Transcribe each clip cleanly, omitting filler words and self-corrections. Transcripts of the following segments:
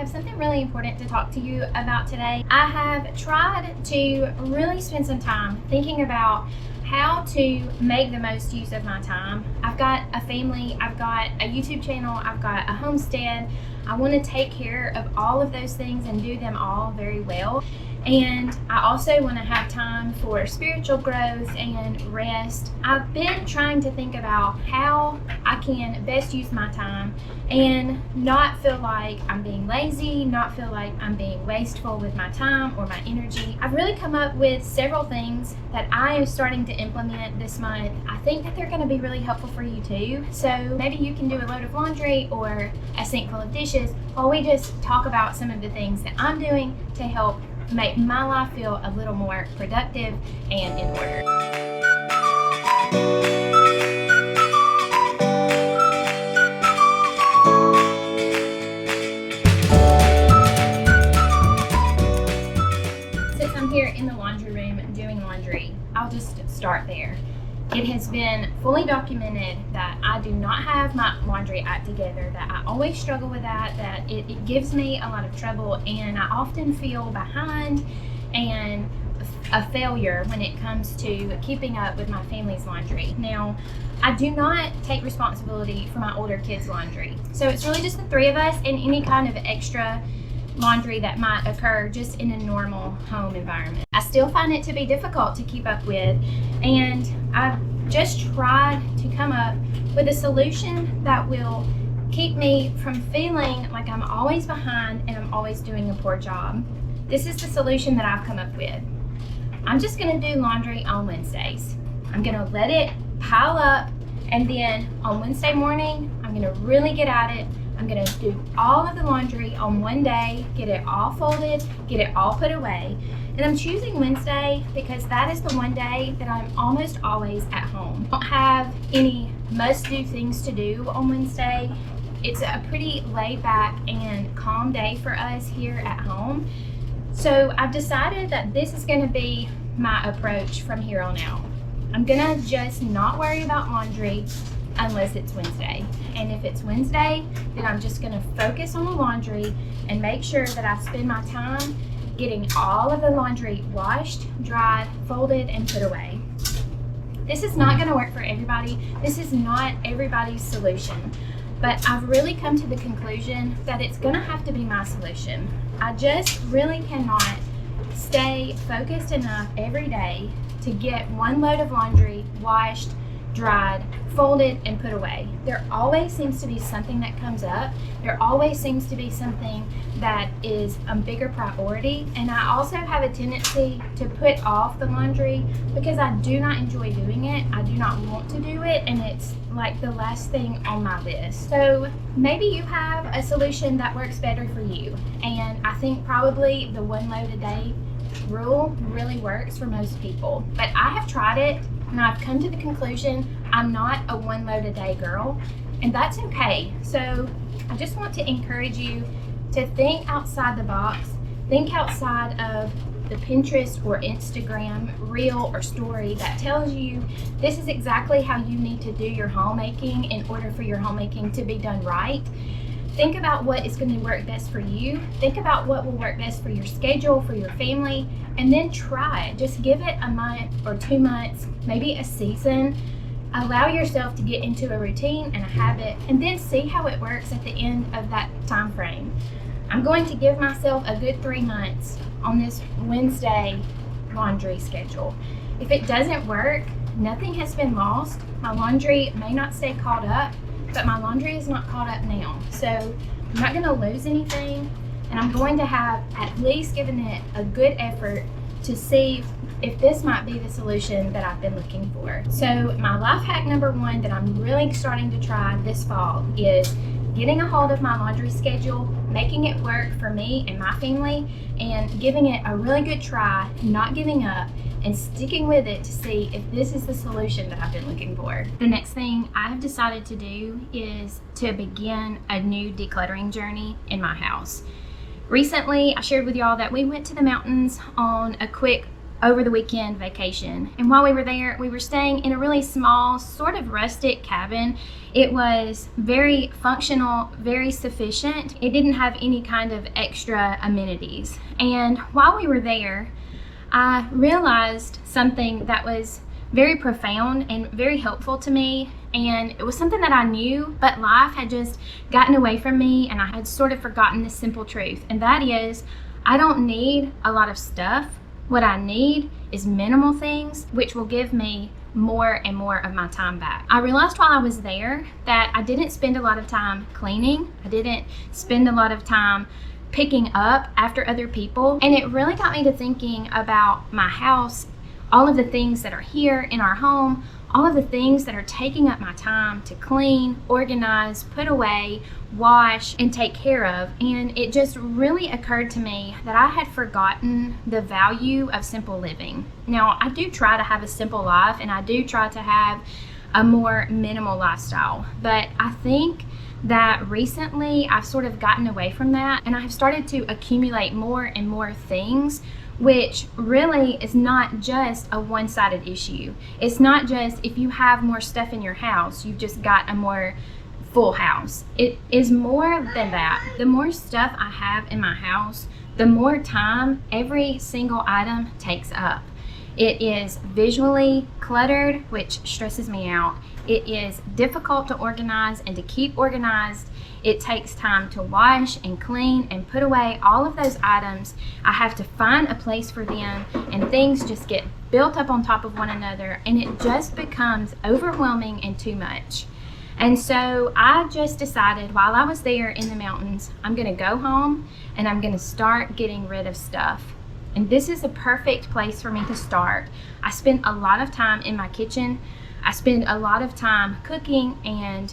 have something really important to talk to you about today. I have tried to really spend some time thinking about how to make the most use of my time. I've got a family, I've got a YouTube channel, I've got a homestead. I want to take care of all of those things and do them all very well. And I also want to have time for spiritual growth and rest. I've been trying to think about how I can best use my time and not feel like I'm being lazy, not feel like I'm being wasteful with my time or my energy. I've really come up with several things that I am starting to implement this month. I think that they're going to be really helpful for you too. So maybe you can do a load of laundry or a sink full of dishes while we just talk about some of the things that I'm doing to help make my life feel a little more productive and in order. Since I'm here in the laundry room doing laundry, I'll just start there. It has been fully documented that I do not have my laundry act together, that I always struggle with that it gives me a lot of trouble, and I often feel behind and a failure when it comes to keeping up with my family's laundry. Now, I do not take responsibility for my older kids' laundry. So it's really just the three of us and any kind of extra laundry that might occur just in a normal home environment. I still find it to be difficult to keep up with, and I've just tried to come up with a solution that will keep me from feeling like I'm always behind and I'm always doing a poor job. This is the solution that I've come up with. I'm just going to do laundry on Wednesdays. I'm going to let it pile up, and then on Wednesday morning, I'm going to really get at it. I'm going to do all of the laundry on one day, get it all folded, get it all put away. And I'm choosing Wednesday because that is the one day that I'm almost always at home. I don't have any must-do things to do on Wednesday. It's a pretty laid-back and calm day for us here at home. So I've decided that this is going to be my approach from here on out. I'm going to just not worry about laundry unless it's Wednesday. And if it's Wednesday, then I'm just going to focus on the laundry and make sure that I spend my time getting all of the laundry washed, dried, folded, and put away. This is not going to work for everybody. This is not everybody's solution. But I've really come to the conclusion that it's going to have to be my solution. I just really cannot stay focused enough every day to get one load of laundry washed, dried, folded, and put away. There always seems to be something that comes up. There always seems to be something that is a bigger priority. And I also have a tendency to put off the laundry because I do not enjoy doing it. I do not want to do it, and it's like the last thing on my list. So maybe you have a solution that works better for you. And I think probably the one load a day rule really works for most people. But I have tried it, and I've come to the conclusion I'm not a one load a day girl, and that's okay. So I just want to encourage you to think outside the box, think outside of the Pinterest or Instagram reel or story that tells you this is exactly how you need to do your homemaking in order for your homemaking to be done right. Think about what is going to work best for you. Think about what will work best for your schedule, for your family, and then try it. Just give it a month or 2 months, maybe a season. Allow yourself to get into a routine and a habit, and then see how it works at the end of that time frame. I'm going to give myself a good 3 months on this Wednesday laundry schedule. If it doesn't work, nothing has been lost. My laundry may not stay caught up, but my laundry is not caught up now. So I'm not going to lose anything, and I'm going to have at least given it a good effort to see if this might be the solution that I've been looking for. So my life hack number 1 that I'm really starting to try this fall is getting a hold of my laundry schedule, making it work for me and my family, and giving it a really good try, not giving up, and sticking with it to see if this is the solution that I've been looking for. The next thing I have decided to do is to begin a new decluttering journey in my house. Recently, I shared with y'all that we went to the mountains on a quick over the weekend vacation. And while we were there, we were staying in a really small, sort of rustic cabin. It was very functional, very sufficient. It didn't have any kind of extra amenities. And while we were there, I realized something that was very profound and very helpful to me. And it was something that I knew, but life had just gotten away from me, and I had sort of forgotten this simple truth. And that is, I don't need a lot of stuff. What I need is minimal things, which will give me more and more of my time back. I realized while I was there that I didn't spend a lot of time cleaning. I didn't spend a lot of time picking up after other people. And it really got me to thinking about my house, all of the things that are here in our home, all of the things that are taking up my time to clean, organize, put away, wash, and take care of. And it just really occurred to me that I had forgotten the value of simple living. Now, I do try to have a simple life, and I do try to have a more minimal lifestyle, but I think that recently I've sort of gotten away from that, and I have started to accumulate more and more things, which really is not just a one-sided issue. It's not just if you have more stuff in your house, you've just got a more full house. It is more than that. The more stuff I have in my house, the more time every single item takes up. It is visually cluttered, which stresses me out. It is difficult to organize and to keep organized. It takes time to wash and clean and put away all of those items. I have to find a place for them, and things just get built up on top of one another, and it just becomes overwhelming and too much. And so I just decided while I was there in the mountains, I'm gonna go home and I'm gonna start getting rid of stuff. And this is a perfect place for me to start. I spend a lot of time in my kitchen. I spend a lot of time cooking and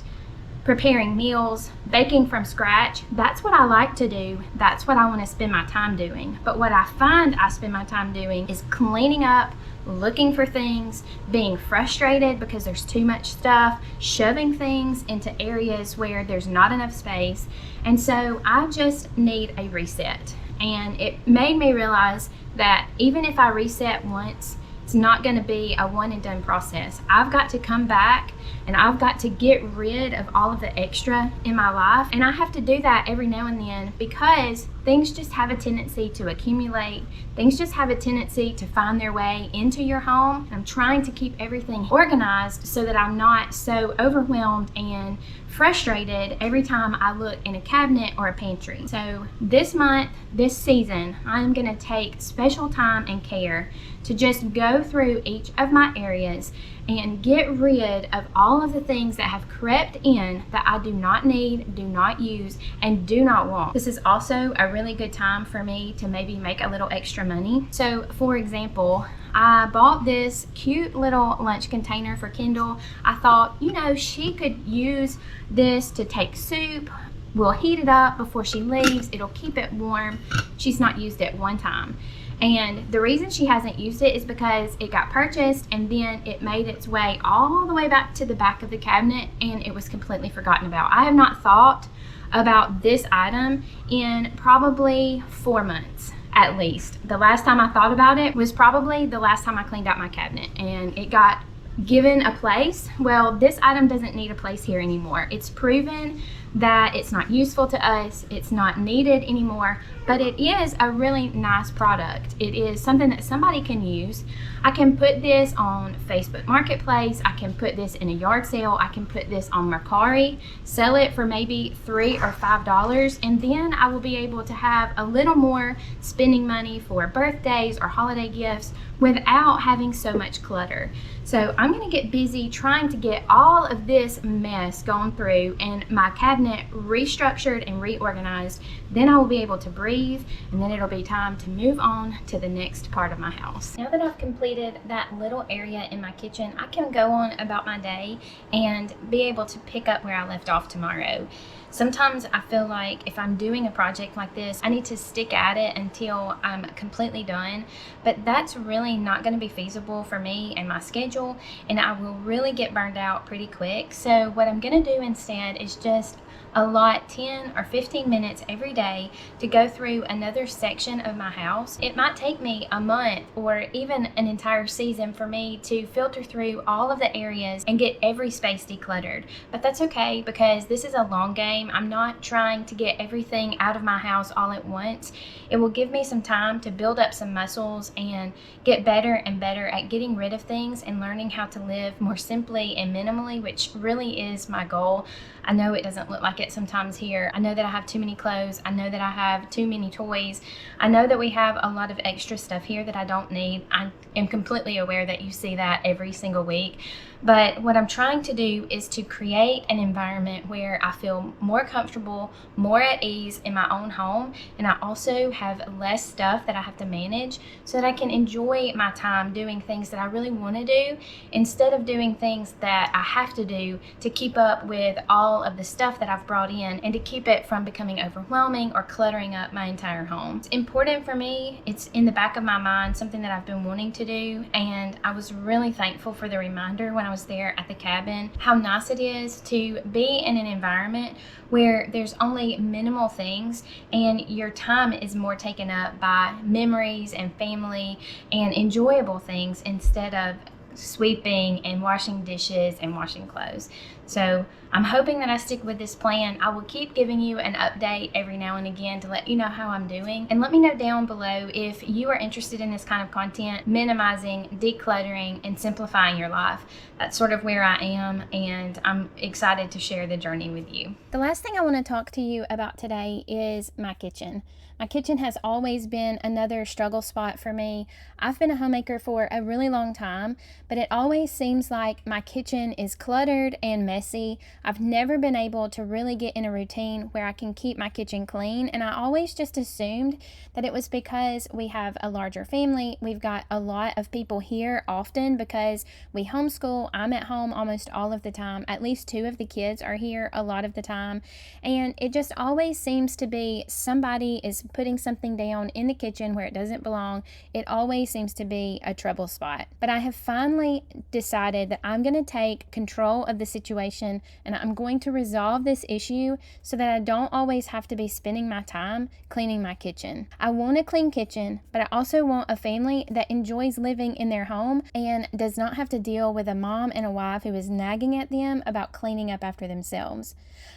preparing meals, baking from scratch. That's what I like to do. That's what I want to spend my time doing. But what I find I spend my time doing is cleaning up, looking for things, being frustrated because there's too much stuff, shoving things into areas where there's not enough space. And so I just need a reset. And it made me realize that even if I reset once, it's not going to be a one and done process. I've got to come back and I've got to get rid of all of the extra in my life. And I have to do that every now and then because things just have a tendency to accumulate. Things just have a tendency to find their way into your home. I'm trying to keep everything organized so that I'm not so overwhelmed and frustrated every time I look in a cabinet or a pantry. So this month, this season, I'm gonna take special time and care to just go through each of my areas and get rid of all of the things that have crept in that I do not need, do not use, and do not want. This is also a really good time for me to maybe make a little extra money. So for example, I bought this cute little lunch container for Kendall. I thought, you know, she could use this to take soup. We'll heat it up before she leaves. It'll keep it warm. She's not used it one time. And the reason she hasn't used it is because it got purchased and then it made its way all the way back to the back of the cabinet and it was completely forgotten about. I have not thought about this item in probably 4 months at least. The last time I thought about it was probably the last time I cleaned out my cabinet and it got given a place. Well, this item doesn't need a place here anymore. It's proven that it's not useful to us, it's not needed anymore, but it is a really nice product. It is something that somebody can use. I can put this on Facebook Marketplace, I can put this in a yard sale, I can put this on Mercari, sell it for maybe $3 or $5, and then I will be able to have a little more spending money for birthdays or holiday gifts without having so much clutter. So I'm gonna get busy trying to get all of this mess gone through and my cabinet restructured and reorganized. Then I will be able to breathe, and then it'll be time to move on to the next part of my house. Now that I've completed that little area in my kitchen, I can go on about my day and be able to pick up where I left off tomorrow. Sometimes I feel like if I'm doing a project like this, I need to stick at it until I'm completely done, but that's really not going to be feasible for me and my schedule, and I will really get burned out pretty quick. So what I'm going to do instead is just allot 10 or 15 minutes every day to go through another section of my house. It might take me a month or even an entire season for me to filter through all of the areas and get every space decluttered, but that's okay because this is a long game. I'm not trying to get everything out of my house all at once. It will give me some time to build up some muscles and get better and better at getting rid of things and learning how to live more simply and minimally, which really is my goal. I know it doesn't look like it sometimes here. I know that I have too many clothes. I know that I have too many toys. I know that we have a lot of extra stuff here that I don't need. I am completely aware that you see that every single week. But what I'm trying to do is to create an environment where I feel more comfortable, more at ease in my own home, and I also have less stuff that I have to manage so that I can enjoy my time doing things that I really want to do instead of doing things that I have to do to keep up with all of the stuff that I've brought in and to keep it from becoming overwhelming or cluttering up my entire home. It's important for me. It's in the back of my mind, something that I've been wanting to do, and I was really thankful for the reminder when I was there at the cabin, how nice it is to be in an environment where there's only minimal things and your time is more taken up by memories and family and enjoyable things instead of sweeping and washing dishes and washing clothes. So I'm hoping that I stick with this plan. I will keep giving you an update every now and again to let you know how I'm doing. And let me know down below if you are interested in this kind of content, minimizing, decluttering, and simplifying your life. That's sort of where I am, and I'm excited to share the journey with you. The last thing I want to talk to you about today is my kitchen. My kitchen has always been another struggle spot for me. I've been a homemaker for a really long time, but it always seems like my kitchen is cluttered and messy. I've never been able to really get in a routine where I can keep my kitchen clean, and I always just assumed that it was because we have a larger family. We've got a lot of people here often because we homeschool. I'm at home almost all of the time. At least 2 of the kids are here a lot of the time, and it just always seems to be somebody is putting something down in the kitchen where it doesn't belong. It always seems to be a trouble spot. But I have finally decided that I'm going to take control of the situation and I'm going to resolve this issue so that I don't always have to be spending my time cleaning my kitchen. I want a clean kitchen, but I also want a family that enjoys living in their home and does not have to deal with a mom and a wife who is nagging at them about cleaning up after themselves.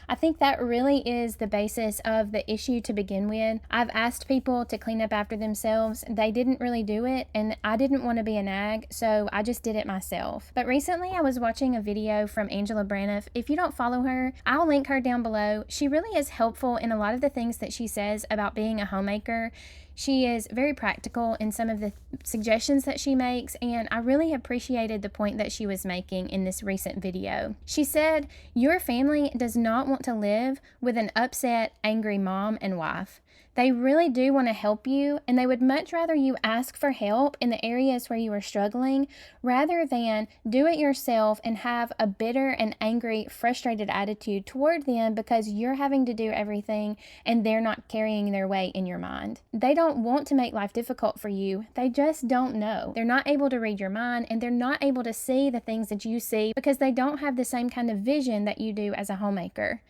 I think that really is the basis of the issue to begin with. I've asked people to clean up after themselves. They didn't really do it, and I didn't want to be a nag, so I just did it myself. But recently I was watching a video from Angela Braniff. If you don't follow her, I'll link her down below. She really is helpful in a lot of the things that she says about being a homemaker. She is very practical in some of the suggestions that she makes, and I really appreciated the point that she was making in this recent video. She said, your family does not want to live with an upset, angry mom and wife. They really do want to help you, and they would much rather you ask for help in the areas where you are struggling rather than do it yourself and have a bitter and angry, frustrated attitude toward them because you're having to do everything and they're not carrying their weight in your mind. They don't want to make life difficult for you. They just don't know. They're not able to read your mind, and they're not able to see the things that you see because they don't have the same kind of vision that you do as a homemaker.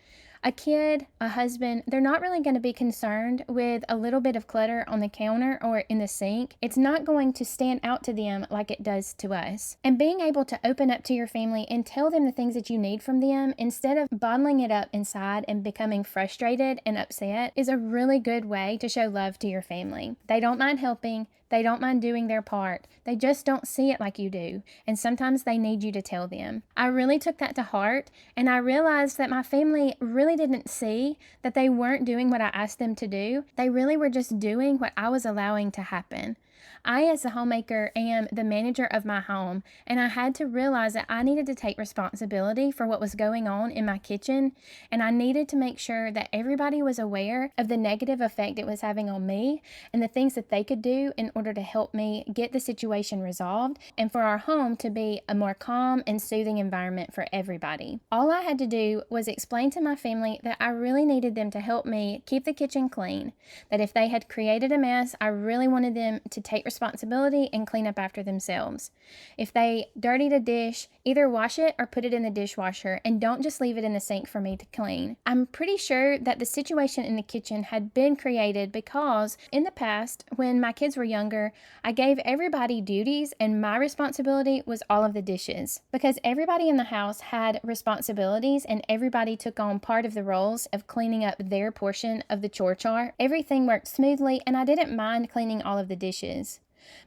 A kid, a husband, they're not really going to be concerned with a little bit of clutter on the counter or in the sink. It's not going to stand out to them like it does to us. And being able to open up to your family and tell them the things that you need from them instead of bottling it up inside and becoming frustrated and upset is a really good way to show love to your family. They don't mind helping. They don't mind doing their part. They just don't see it like you do, and sometimes they need you to tell them. I really took that to heart, and I realized that my family really didn't see that they weren't doing what I asked them to do. They really were just doing what I was allowing to happen. I, as a homemaker, am the manager of my home, and I had to realize that I needed to take responsibility for what was going on in my kitchen, and I needed to make sure that everybody was aware of the negative effect it was having on me and the things that they could do in order to help me get the situation resolved and for our home to be a more calm and soothing environment for everybody. All I had to do was explain to my family that I really needed them to help me keep the kitchen clean, that if they had created a mess, I really wanted them to take responsibility and clean up after themselves. If they dirtied a dish, either wash it or put it in the dishwasher, and don't just leave it in the sink for me to clean. I'm pretty sure that the situation in the kitchen had been created because in the past, when my kids were younger, I gave everybody duties and my responsibility was all of the dishes. Because everybody in the house had responsibilities and everybody took on part of the roles of cleaning up their portion of the chore chart, everything worked smoothly and I didn't mind cleaning all of the dishes.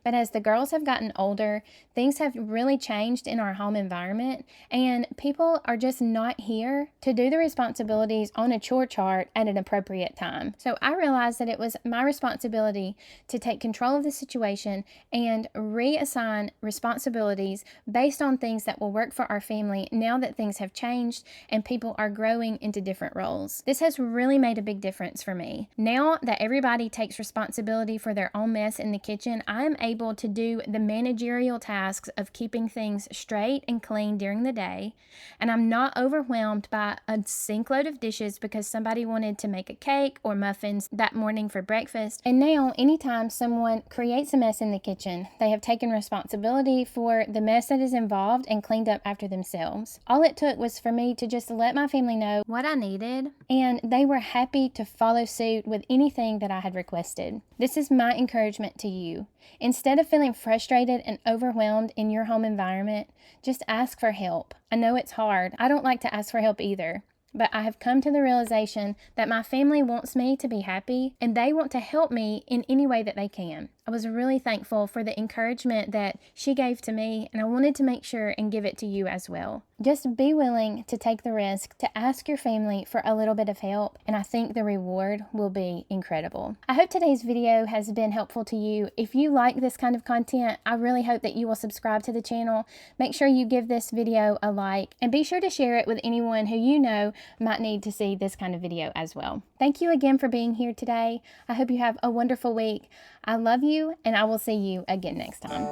But as the girls have gotten older, things have really changed in our home environment, and people are just not here to do the responsibilities on a chore chart at an appropriate time. So I realized that it was my responsibility to take control of the situation and reassign responsibilities based on things that will work for our family now that things have changed and people are growing into different roles. This has really made a big difference for me. Now that everybody takes responsibility for their own mess in the kitchen, I'm able to do the managerial tasks of keeping things straight and clean during the day, and I'm not overwhelmed by a sink load of dishes because somebody wanted to make a cake or muffins that morning for breakfast. And now, anytime someone creates a mess in the kitchen, they have taken responsibility for the mess that is involved and cleaned up after themselves. All it took was for me to just let my family know what I needed, and they were happy to follow suit with anything that I had requested. This is my encouragement to you. Instead of feeling frustrated and overwhelmed in your home environment, just ask for help. I know it's hard. I don't like to ask for help either. But I have come to the realization that my family wants me to be happy and they want to help me in any way that they can. I was really thankful for the encouragement that she gave to me, and I wanted to make sure and give it to you as well. Just be willing to take the risk to ask your family for a little bit of help, and I think the reward will be incredible. I hope today's video has been helpful to you. If you like this kind of content, I really hope that you will subscribe to the channel. Make sure you give this video a like, and be sure to share it with anyone who you know might need to see this kind of video as well. Thank you again for being here today. I hope you have a wonderful week. I love you, and I will see you again next time.